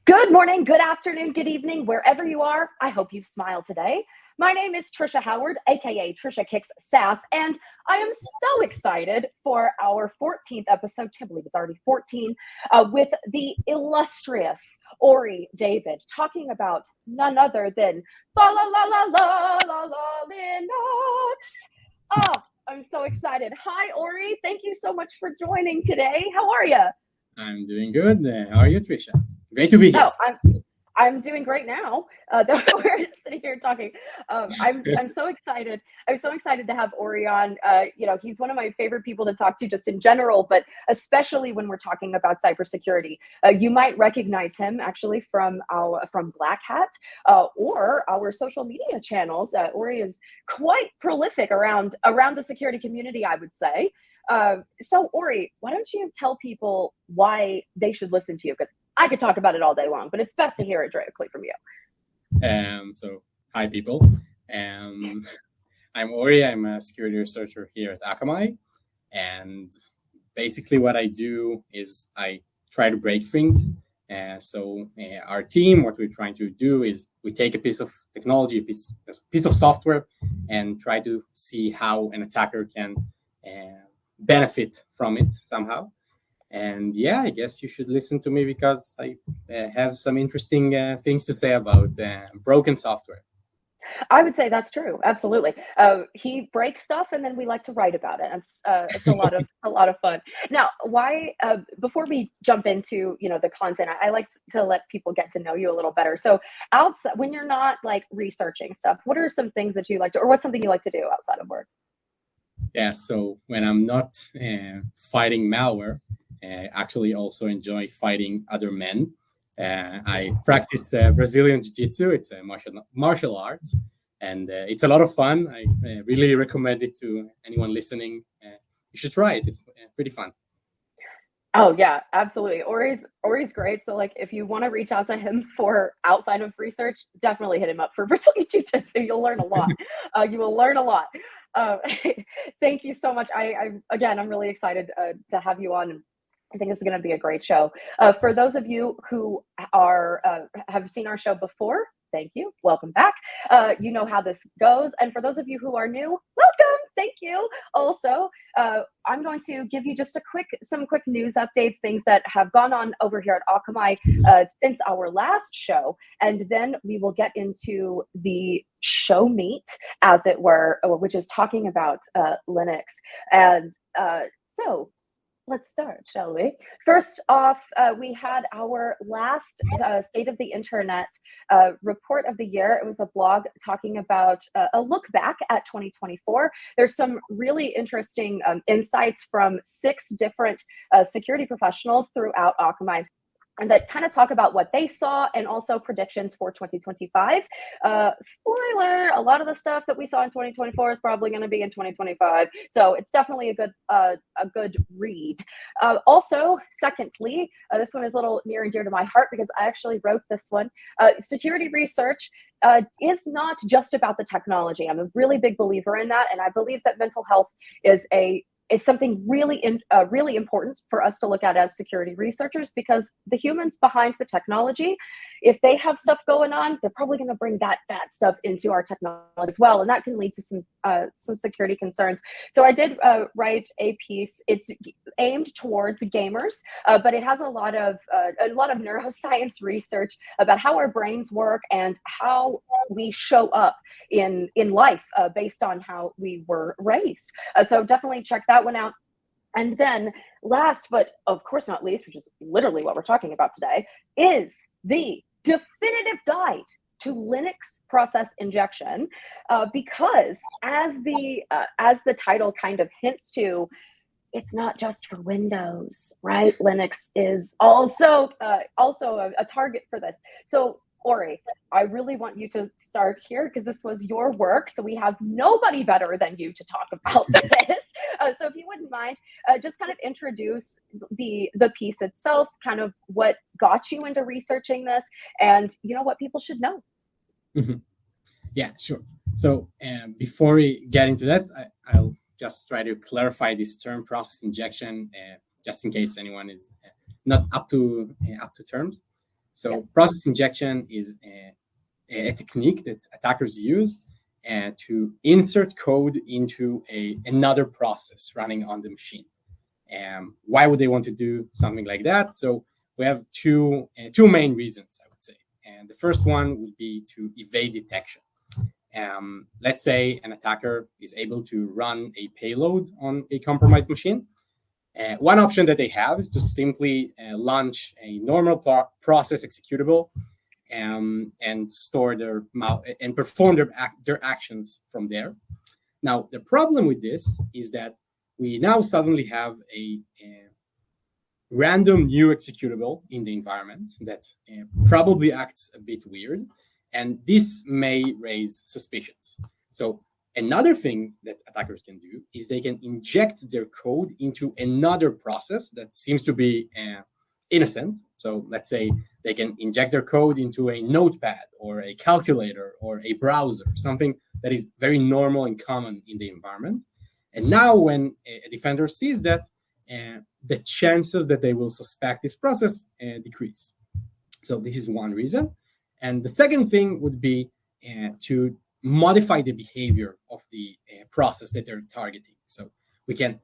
Good morning, good afternoon, good evening, wherever you are. I hope you've smiled today. My name is Tricia Howard, aka Tricia Kicks Sass, and I am so excited for our 14th episode. Can't believe it's already 14, with the illustrious Ori David, talking about none other than la la la la la la la Linux. Oh, I'm so excited. Hi, Ori. Thank you so much for joining today. How are you? I'm doing good. How are you, Tricia? Great to be here. Oh, I'm doing great now that we're sitting here talking. I'm so excited. I'm so excited to have Ori on. He's one of my favorite people to talk to just in general, but especially when we're talking about cybersecurity. You might recognize him actually from Black Hat or our social media channels. Ori is quite prolific around the security community, I would say. So Ori, why don't you tell people why they should listen to you? Because I could talk about it all day long, but it's best to hear it directly from you. So hi people. I'm Ori. I'm a security researcher here at Akamai, and basically what I do is I try to break things. Our team, what we're trying to do is we take a piece of technology, a piece of software, and try to see how an attacker can benefit from it somehow. And yeah, I guess you should listen to me because I have some interesting things to say about broken software. I would say that's true. Absolutely. He breaks stuff, and then we like to write about it. It's a lot of fun. Now, why? Before we jump into the content, I like to let people get to know you a little better. So, outside when you're not like researching stuff, what are some things that you like to, or what's something you like to do outside of work? Yeah. So when I'm not fighting malware, I actually also enjoy fighting other men. I practice Brazilian Jiu-Jitsu. It's a martial arts, and it's a lot of fun. I really recommend it to anyone listening. You should try it. It's pretty fun. Oh yeah, absolutely. Ori's great. So like if you want to reach out to him for outside of research, definitely hit him up for Brazilian Jiu-Jitsu. You'll learn a lot. You will learn a lot. Uh, Thank you so much. I'm really excited to have you on. I think this is going to be a great show. For those of you who have seen our show before, thank you. Welcome back. You know how this goes. And for those of you who are new, welcome. Thank you. Also, I'm going to give you just some quick news updates, things that have gone on over here at Akamai since our last show. And then we will get into the show meat, as it were, which is talking about Linux. And so let's start, shall we? First off, we had our last State of the Internet report of the year. It was a blog talking about a look back at 2024. There's some really interesting insights from 6 different security professionals throughout Akamai, and that kind of talk about what they saw and also predictions for 2025. Spoiler, a lot of the stuff that we saw in 2024 is probably going to be in 2025. So it's definitely a good read. Also, secondly, this one is a little near and dear to my heart because I actually wrote this one. Security research is not just about the technology. I'm a really big believer in that. And I believe that mental health is something really important for us to look at as security researchers, because the humans behind the technology, if they have stuff going on, they're probably going to bring that bad stuff into our technology as well, and that can lead to some security concerns. So I did write a piece. It's aimed towards gamers, but it has a lot of neuroscience research about how our brains work and how we show up in life based on how we were raised. So definitely check that one out. And then last, but of course not least, which is literally what we're talking about today, is the definitive guide to Linux process injection, because as the title kind of hints to, it's not just for Windows, right? Linux is also a target for this. So Ori, I really want you to start here because this was your work. So we have nobody better than you to talk about this. So if you wouldn't mind, just kind of introduce the piece itself, kind of what got you into researching this, and what people should know. Mm-hmm. Yeah, sure. So before we get into that, I'll just try to clarify this term process injection, just in case anyone is not up to terms. So process injection is a technique that attackers use to insert code into another process running on the machine. Why would they want to do something like that? So we have two main reasons, I would say. And the first one would be to evade detection. Let's say an attacker is able to run a payload on a compromised machine. One option that they have is to simply launch a normal process executable and store and perform their actions from there. Now, the problem with this is that we now suddenly have a random new executable in the environment that probably acts a bit weird, and this may raise suspicions. So another thing that attackers can do is they can inject their code into another process that seems to be innocent. So let's say they can inject their code into a notepad or a calculator or a browser, something that is very normal and common in the environment. And now when a defender sees that, the chances that they will suspect this process decrease. So this is one reason. And the second thing would be to modify the behavior of the process that they're targeting. So we can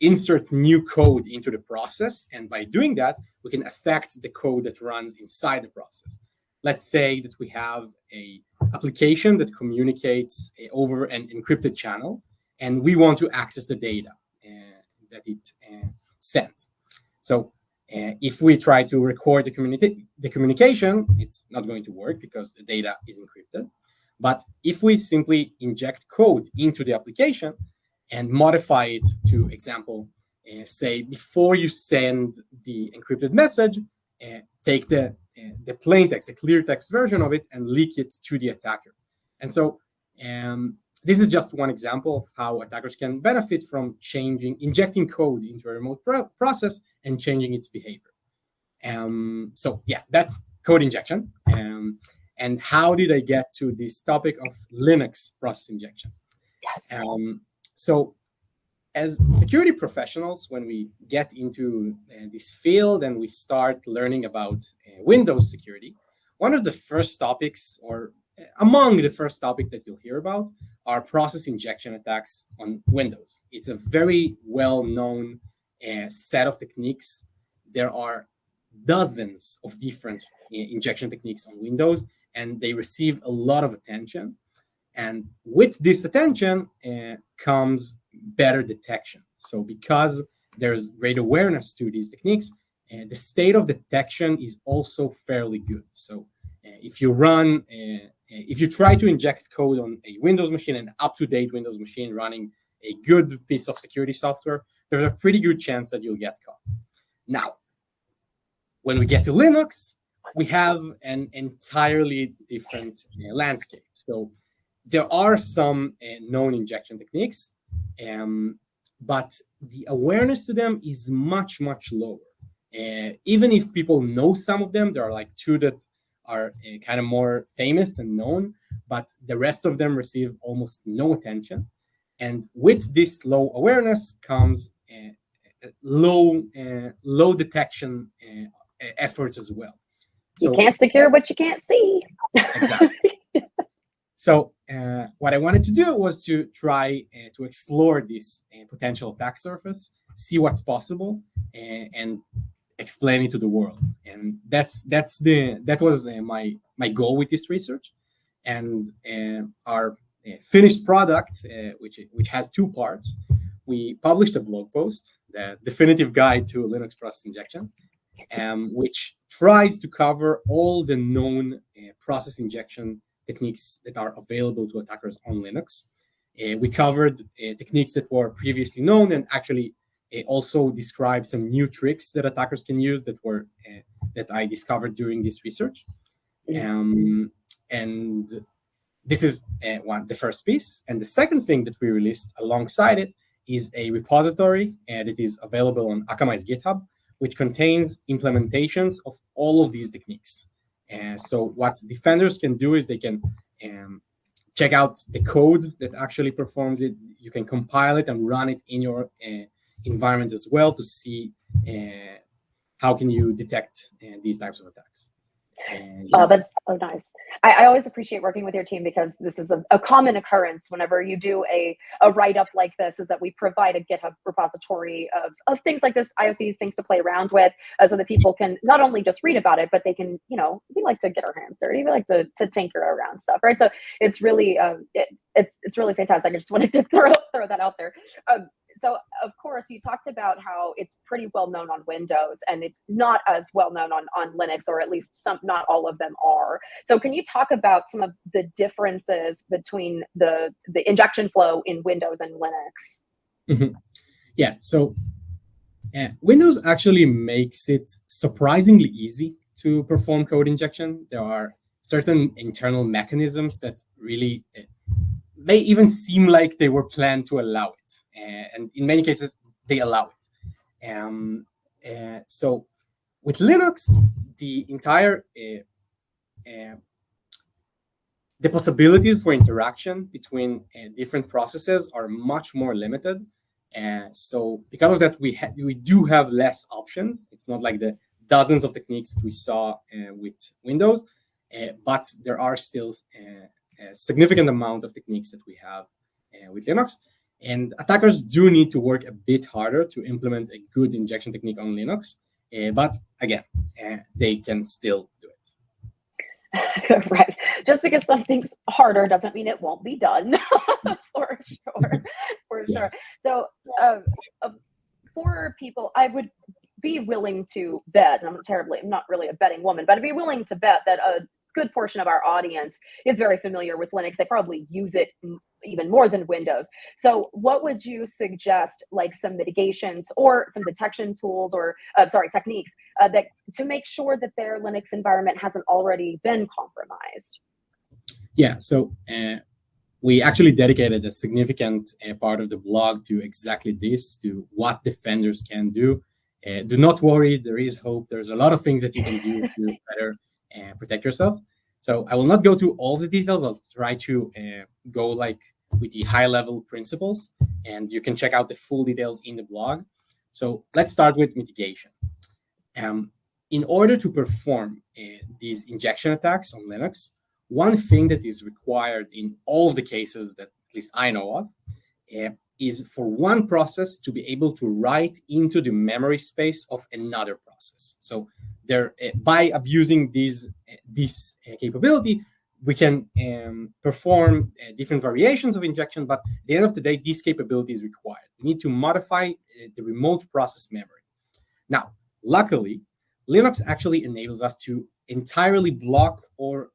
insert new code into the process, and by doing that, we can affect the code that runs inside the process. Let's say that we have an application that communicates over an encrypted channel, and we want to access the data that it sends. So if we try to record the communication, it's not going to work because the data is encrypted. But if we simply inject code into the application and modify it to, example, say before you send the encrypted message, take the plain text, the clear text version of it, and leak it to the attacker. And so this is just one example of how attackers can benefit from injecting code into a remote process and changing its behavior. So yeah, that's code injection. And how did I get to this topic of Linux process injection? Yes. So as security professionals, when we get into this field and we start learning about Windows security, one of the first topics, or among the first topics that you'll hear about, are process injection attacks on Windows. It's a very well-known set of techniques. There are dozens of different injection techniques on Windows, and they receive a lot of attention. And with this attention comes better detection. So because there's great awareness to these techniques, the state of detection is also fairly good. So if you try to inject code on a Windows machine, an up-to-date Windows machine running a good piece of security software, there's a pretty good chance that you'll get caught. Now, when we get to Linux, we have an entirely different landscape. So there are some known injection techniques, but the awareness to them is much, much lower. Even if people know some of them, there are like two that are kind of more famous and known, but the rest of them receive almost no attention. And with this low awareness comes low detection efforts as well. So, you can't secure what you can't see. Exactly. So what I wanted to do was to try to explore this potential attack surface, see what's possible, and explain it to the world. And that was my goal with this research. And our finished product, which has two parts, we published a blog post, the definitive guide to Linux process injection, which tries to cover all the known process injection techniques that are available to attackers on Linux. We covered techniques that were previously known, and actually also described some new tricks that attackers can use that I discovered during this research. And this is the first piece. And the second thing that we released alongside it is a repository that is available on Akamai's GitHub, which contains implementations of all of these techniques. So what defenders can do is they can check out the code that actually performs it. You can compile it and run it in your environment as well to see how can you detect these types of attacks. Oh, that's so nice. I always appreciate working with your team because this is a common occurrence whenever you do a write-up like this, is that we provide a GitHub repository of things like this, IOCs, things to play around with, so that people can not only just read about it, but they can, we like to get our hands dirty. We like to tinker around stuff, right? So it's really, it's really fantastic. I just wanted to throw that out there. So of course you talked about how it's pretty well known on Windows and it's not as well known on Linux, or at least not all of them are. So can you talk about some of the differences between the injection flow in Windows and Linux? Mm-hmm. Yeah, so Windows actually makes it surprisingly easy to perform code injection. There are certain internal mechanisms that really may even seem like they were planned to allow it. And in many cases, they allow it. So with Linux, the entire the possibilities for interaction between different processes are much more limited. So because of that, we do have less options. It's not like the dozens of techniques that we saw with Windows, but there are still a significant amount of techniques that we have with Linux. And attackers do need to work a bit harder to implement a good injection technique on Linux. But again, they can still do it. Right. Just because something's harder doesn't mean it won't be done. For sure. So for people, I would be willing to bet, and I'm not really a betting woman, but I'd be willing to bet that a good portion of our audience is very familiar with Linux. They probably use it even more than Windows. So what would you suggest, like some mitigations or some detection tools or techniques that to make sure that their Linux environment hasn't already been compromised? Yeah, so we actually dedicated a significant part of the blog to exactly this, to what defenders can do. Do not worry, there is hope. There's a lot of things that you can do to better protect yourself. So I will not go through all the details. I'll try to go like with the high-level principles, and you can check out the full details in the blog. So let's start with mitigation. In order to perform these injection attacks on Linux, one thing that is required in all of the cases that at least I know of is for one process to be able to write into the memory space of another process. So by abusing this capability, we can perform different variations of injection, but at the end of the day, this capability is required. We need to modify the remote process memory. Now, luckily, Linux actually enables us to entirely block or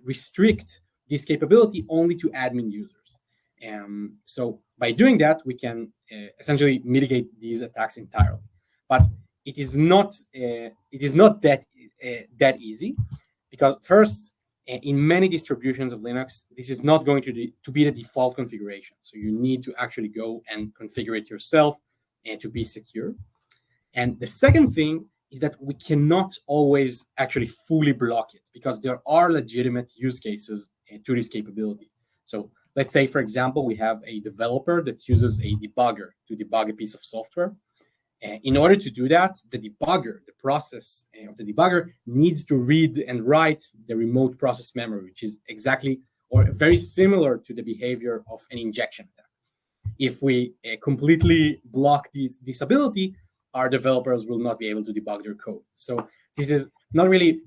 restrict this capability only to admin users. So by doing that, we can essentially mitigate these attacks entirely. But it is not that easy, because first, in many distributions of Linux, this is not going to be the default configuration. So you need to actually go and configure it yourself and to be secure. And the second thing is that we cannot always actually fully block it, because there are legitimate use cases to this capability. So let's say, for example, we have a developer that uses a debugger to debug a piece of software. In order to do that, the process of the debugger needs to read and write the remote process memory, which is exactly or very similar to the behavior of an injection attack. If we completely block this ability, our developers will not be able to debug their code. So this is not really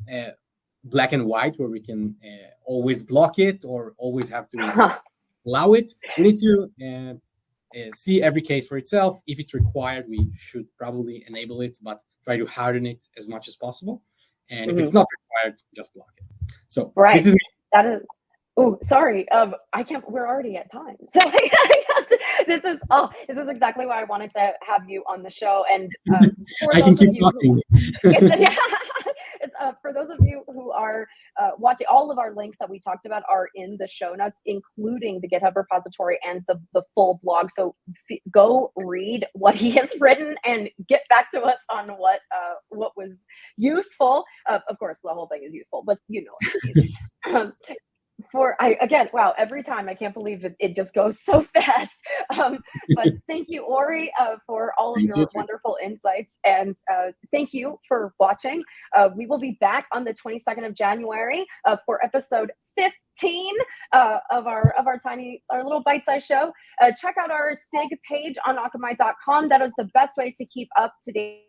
black and white, where we can always block it or always have to allow it. We need to see every case for itself. If it's required, we should probably enable it, but try to harden it as much as possible. And if it's not required, just block it. So this is that is. Oh, sorry. I can't. We're already at time, so this is exactly why I wanted to have you on the show. And I can keep talking. It's for those of you who are watching. All of our links that we talked about are in the show notes, including the GitHub repository and the full blog. So go read what he has written and get back to us on what was useful. Of course, the whole thing is useful, but you know. again, wow, every time I can't believe it just goes so fast. But thank you, Ori, for all of Thank you, your Tricia. wonderful insights. And thank you for watching. We will be back on the 22nd of January for episode 15 of our little bite-sized show. Check out our SIG page on Akamai.com. That is the best way to keep up to date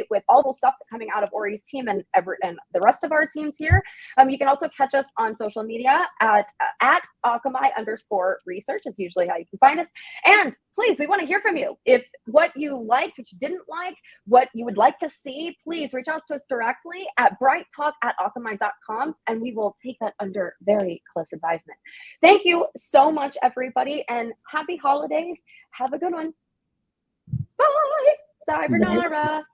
with all the stuff coming out of Ori's team and the rest of our teams here. You can also catch us on social media at Akamai_research is usually how you can find us. And please, we want to hear from you. If what you liked, what you didn't like, what you would like to see, please reach out to us directly at brighttalk@akamai.com, and we will take that under very close advisement. Thank you so much, everybody, and happy holidays. Have a good one. Bye. Cybernara.